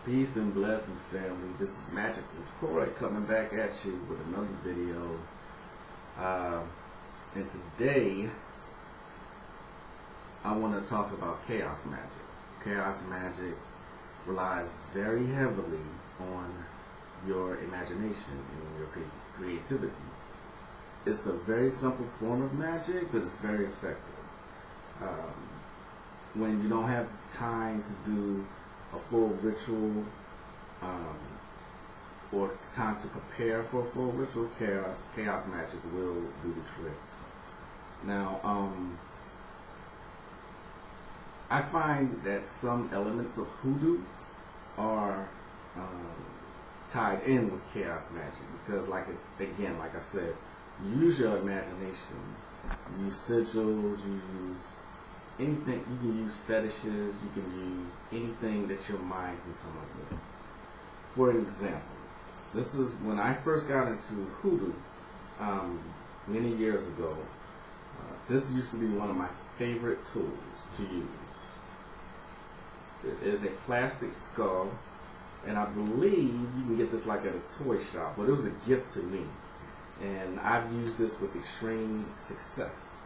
Peace and blessings, family. This is Magick La Croix coming back at you with another video. And today, I want to talk about chaos magic. Chaos magic relies very heavily on your imagination and your creativity. It's a very simple form of magic, but it's very effective. When you don't have time to do a full ritual or time to prepare for a full ritual, chaos magic will do the trick. Now, I find that some elements of hoodoo are tied in with chaos magic because, like I said, use your imagination. You use sigils, you use anything. You can use fetishes, you can use anything that your mind can come up with. For example, this is when I first got into hoodoo many years ago. This used to be one of my favorite tools to use. It is a plastic skull, and I believe you can get this like at a toy shop, but it was a gift to me. And I've used this with extreme success.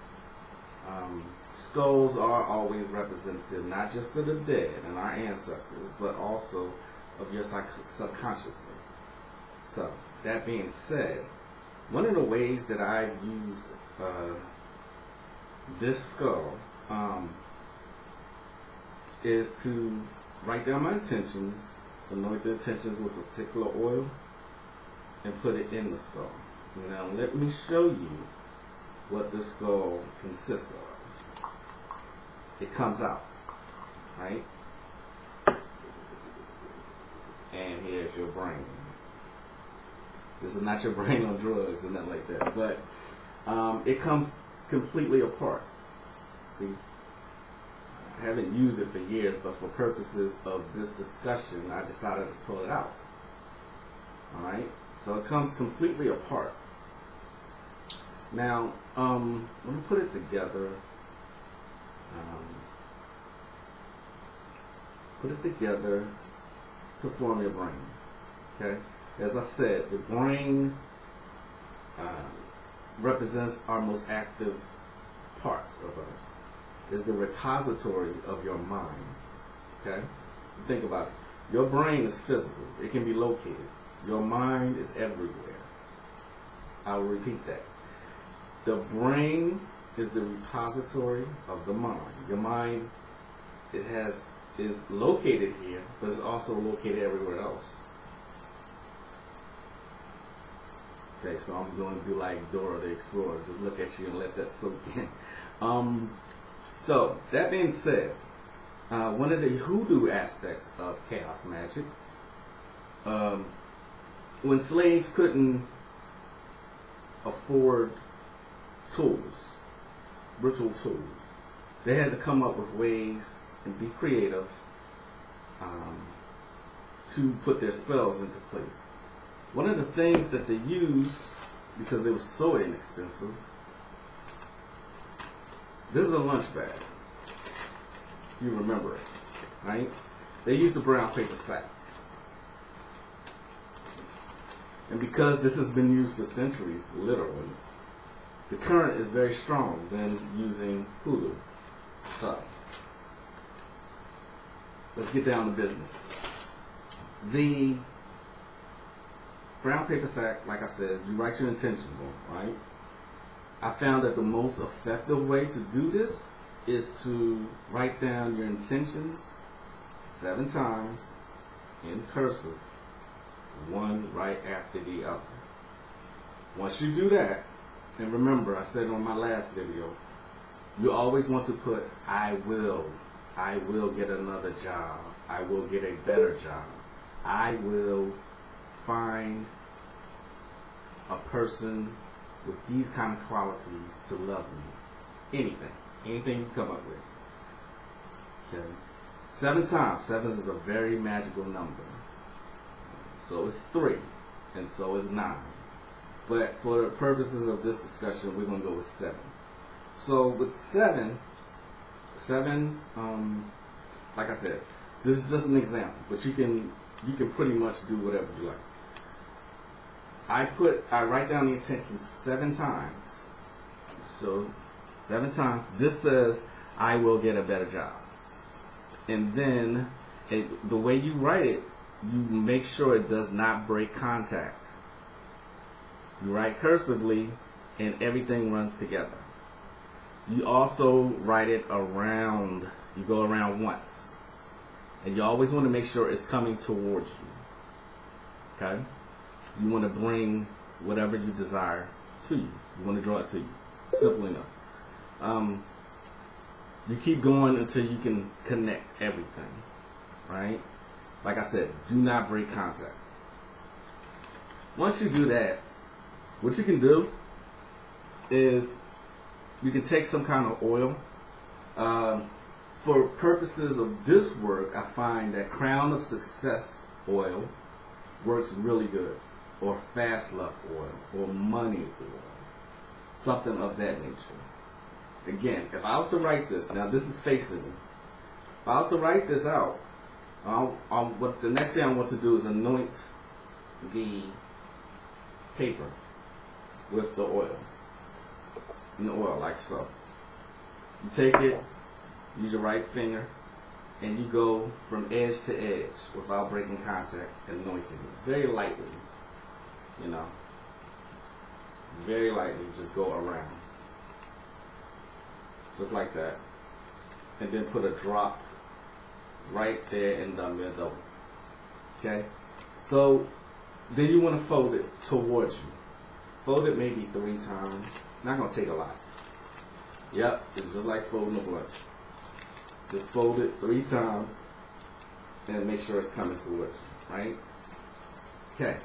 Skulls are always representative, not just of the dead and our ancestors, but also of your subconsciousness. So, that being said, one of the ways that I use this skull is to write down my intentions, anoint the intentions with a particular oil, and put it in the skull. Now, let me show you what this skull consists of. It comes out, right? And here's your brain. This is not your brain on drugs or nothing like that, but it comes completely apart. See, I haven't used it for years, but for purposes of this discussion, I decided to pull it out. All right, so it comes completely apart. Now, let me put it together. Put it together to form your brain. Okay, as I said, the brain represents our most active parts of us. It's the repository of your mind. Okay, think about it. Your brain is physical; it can be located. Your mind is everywhere. I will repeat that. The brain is the repository of the mind. Your mind, is located here, but it's also located everywhere else. Okay, so I'm going to do like Dora the Explorer. Just look at you and let that soak in. So, that being said, one of the hoodoo aspects of chaos magic, when slaves couldn't afford tools, ritual tools, they had to come up with ways and be creative to put their spells into place. One of the things that they used, because they were so inexpensive, this is a lunch bag. You remember it, right? They used a brown paper sack. And because this has been used for centuries, literally, the current is very strong than using hoodoo. So, let's get down to business. The brown paper sack, like I said, you write your intentions on, right? I found that the most effective way to do this is to write down your intentions 7 times in cursive, one right after the other. Once you do that, and remember, I said on my last video, you always want to put, I will get another job. I will get a better job. I will find a person with these kind of qualities to love me. Anything you come up with. Okay. 7 times. 7 is a very magical number. So it's 3, and so is 9. But for the purposes of this discussion, we're going to go with 7. So with 7, like I said, this is just an example, but you can you can pretty much do whatever you like. I write down the intention 7 times. So 7 times. This says I will get a better job. And then the way you write it, you make sure it does not break contact. You write cursively and everything runs together. You also write it around. You go around once. And you always want to make sure it's coming towards you. Okay? You want to bring whatever you desire to you. You want to draw it to you. Simple enough. You keep going until you can connect everything. Right? Like I said, do not break contact. Once you do that, what you can do is you can take some kind of oil. For purposes of this work, I find that Crown of Success oil works really good. Or Fast Luck oil. Or Money oil. Something of that nature. Again, if I was to write this, now this is facing me. If I was to write this out, what the next thing I want to do is anoint the paper with the oil. In the oil, like so. You take it, use your right finger, and you go from edge to edge without breaking contact, anointing it. Very lightly. You know. Very lightly, just go around. Just like that. And then put a drop right there in the middle. Okay? So, then you want to fold it towards you. Fold it maybe 3 times. Not going to take a lot. Yep, it's just like folding a blunt. Just fold it 3 times and make sure it's coming towards you. Right? Okay.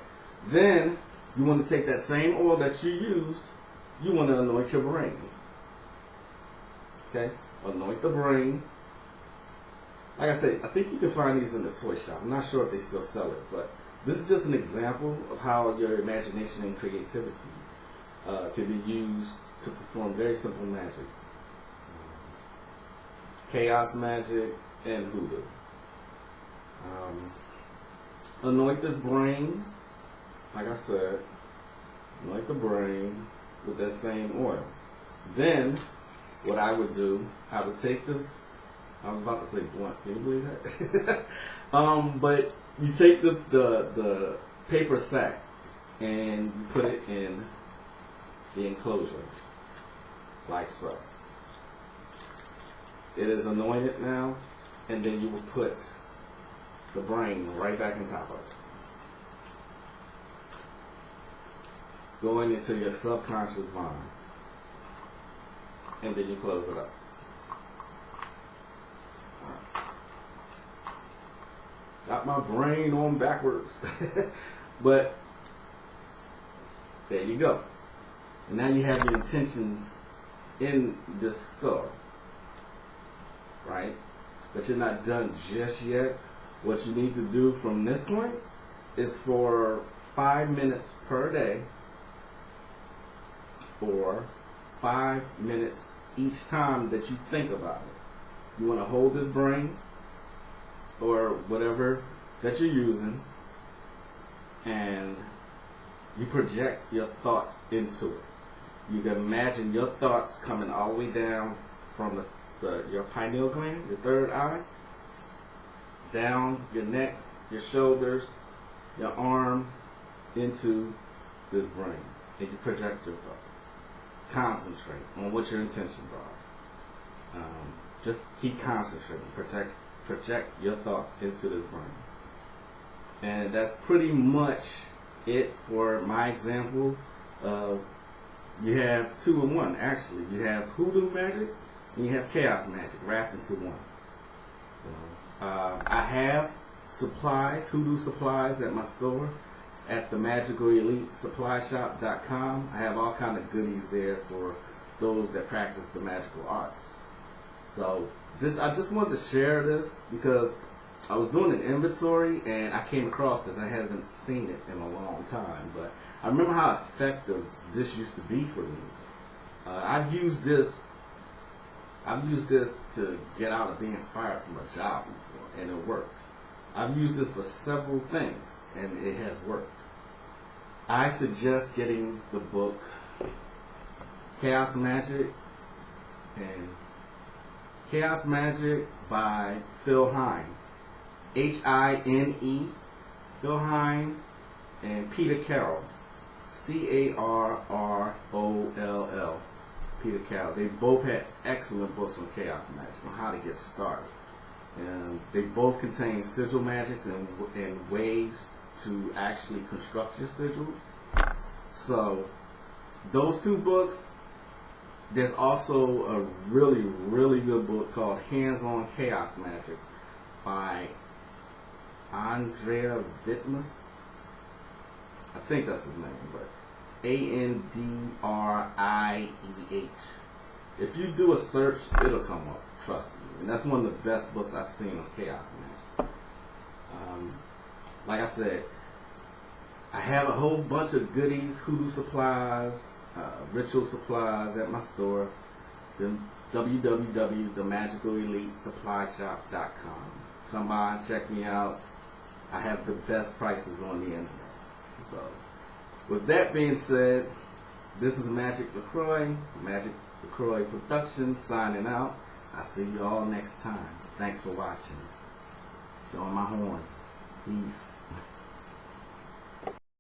Then, you want to take that same oil that you used, you want to anoint your brain. Okay? Anoint the brain. Like I said, I think you can find these in the toy shop. I'm not sure if they still sell it, but this is just an example of how your imagination and creativity can be used to perform very simple magic. Chaos magic and hoodoo. Anoint this brain. Like I said, anoint the brain with that same oil. Then, what I would do, I would take this, I was about to say blunt, can you believe that? But you take the paper sack and you put it in the enclosure, like so. It is anointed now, and then you will put the brain right back on top of it. Going into your subconscious mind. And then you close it up. Right. Got my brain on backwards. But there you go. And now you have your intentions in this skull. Right? But you're not done just yet. What you need to do from this point is for 5 minutes per day, or 5 minutes each time that you think about it. You want to hold this brain or whatever that you're using, and you project your thoughts into it. You can imagine your thoughts coming all the way down from your pineal gland, your third eye, down your neck, your shoulders, your arm, into this brain. And you project your thoughts. Concentrate on what your intentions are. Just keep concentrating. Project your thoughts into this brain. And that's pretty much it for my example. You have 2 in 1, actually. You have hoodoo magic and you have chaos magic wrapped into one. I have supplies, hoodoo supplies at my store at the MagicalEliteSupplyShop.com. I have all kind of goodies there for those that practice the magical arts. So I just wanted to share this because I was doing an inventory and I came across this. I hadn't seen it in a long time, but I remember how effective this used to be for me. I've used this to get out of being fired from a job before, and it works. I've used this for several things, and it has worked. I suggest getting the book Chaos Magic by Phil Hine. Hine, Phil Hine, and Peter Carroll. Carroll. Peter Carroll. They both had excellent books on chaos magic, on how to get started. And they both contain sigil magics and ways to actually construct your sigils. So, those two books. There's also a really, really good book called Hands-on Chaos Magic by Andrea Vitmus. I think that's his name, but it's Andrieh. If you do a search, it'll come up. Trust me. And that's one of the best books I've seen on chaos magic. Like I said, I have a whole bunch of goodies, hoodoo supplies, ritual supplies at my store, www.themagicalelitesupplyshop.com. Come by and check me out. I have the best prices on the internet. So, with that being said, this is Magick La Croix, Magick La Croix Productions, signing out. I'll see you all next time. Thanks for watching. Showing my horns. Peace.